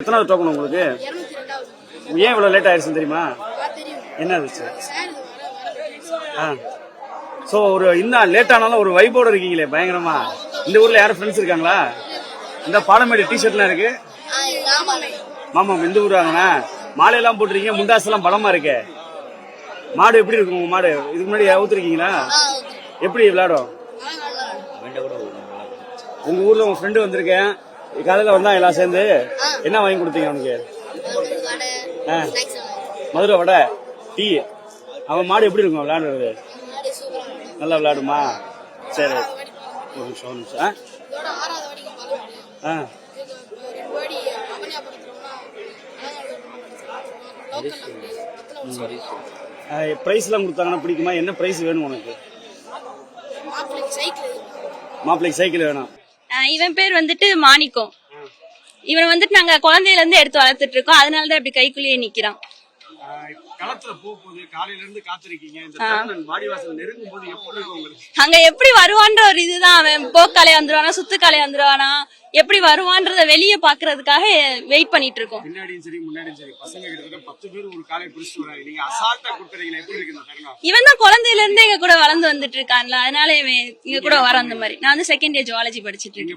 எத்தனாவது டோக்கன் உங்களுக்கு? ஏன் இவ்வளவு லேட் ஆயிடுச்சு தெரியுமா? என்ன ஆச்சு? சோ ஒரு இன்னும் லேட் ஆனாலும் ஒரு வைபோட இருக்கீங்களே பயங்கரமா. இந்த ஊர்ல யாரும் ஃப்ரெண்ட்ஸ் இருக்காங்களா? இந்த பாலமேடு டிஷர்ட்லாம் இருக்கு. மாமா இந்த ஊர் வாங்கண்ணா. மாலையெல்லாம் போட்டிருக்கீங்க, முண்டாஸ் எல்லாம் பலமா இருக்கு. மாடு எப்படி இருக்கும் உங்க மாடு? இதுக்கு முன்னாடி ஊத்துருக்கீங்களா? எப்படி விளையாடும்? உங்க ஊர்ல உங்க ஃப்ரெண்டு வந்திருக்கேன், காலையில வந்தா எல்லாம் சேர்ந்து என்ன வாங்கி கொடுத்தீங்க அவனுக்கு? மதுரை வடை, டீ. அவன் மாடு எப்படி இருக்கும் விளையாடுறது? நல்லா விளையாடுமா? சரி ஒரு நிமிஷம். பிரைஸ் எல்லாம் கொடுத்தாங்கன்னா பிடிக்குமா? என்ன பிரைஸ் வேணும் உனக்கு? மாப்பிள்ளைக்கு சைக்கிள் வேணும். இவன் பேர் வந்துட்டு மாணிக்கம். இவன் வந்துட்டு நாங்க குழந்தையில இருந்து எடுத்து வளர்த்துட்டு இருக்கோம், அதனாலதான் இப்படி கைக்குள்ளேயே நிக்கிறான். களத்துல போகும்போது காலையில இருந்து காத்திருக்கீங்க, இந்த வாடிவாசல் நெருங்கும் போது எப்படி இருக்கும் உங்களுக்கு? அங்க எப்படி வருவான்ற ஒரு இதுதான். அவன் போக்காலே வந்துருவானா சுத்துக்காலே வந்துருவானா எப்படி வருவான்றத வெளியே பாக்குறதுக்காக வெயிட் பண்ணிட்டு இருக்கோம். பின்னாடியும் சரி முன்னாடியும் சரி பசங்க கிட்டத்தட்ட 10 பேர் ஒரு காலை பிடிச்சிட்டு வராங்க. நீங்க அசால்ட்டா கொடுக்குறீங்களா? எப்படி இருக்கு இந்த தருணம்? இவன் தான் குழந்தையில இருந்தே எங்க கூட வளர்ந்து வந்துட்டு இருக்கான்ல, அதனால இவன் இங்க கூட வர அந்த மாதிரி. நான் வந்து செகண்ட் இயர் ஜுவாலஜி படிச்சிட்டு இருக்கேன்.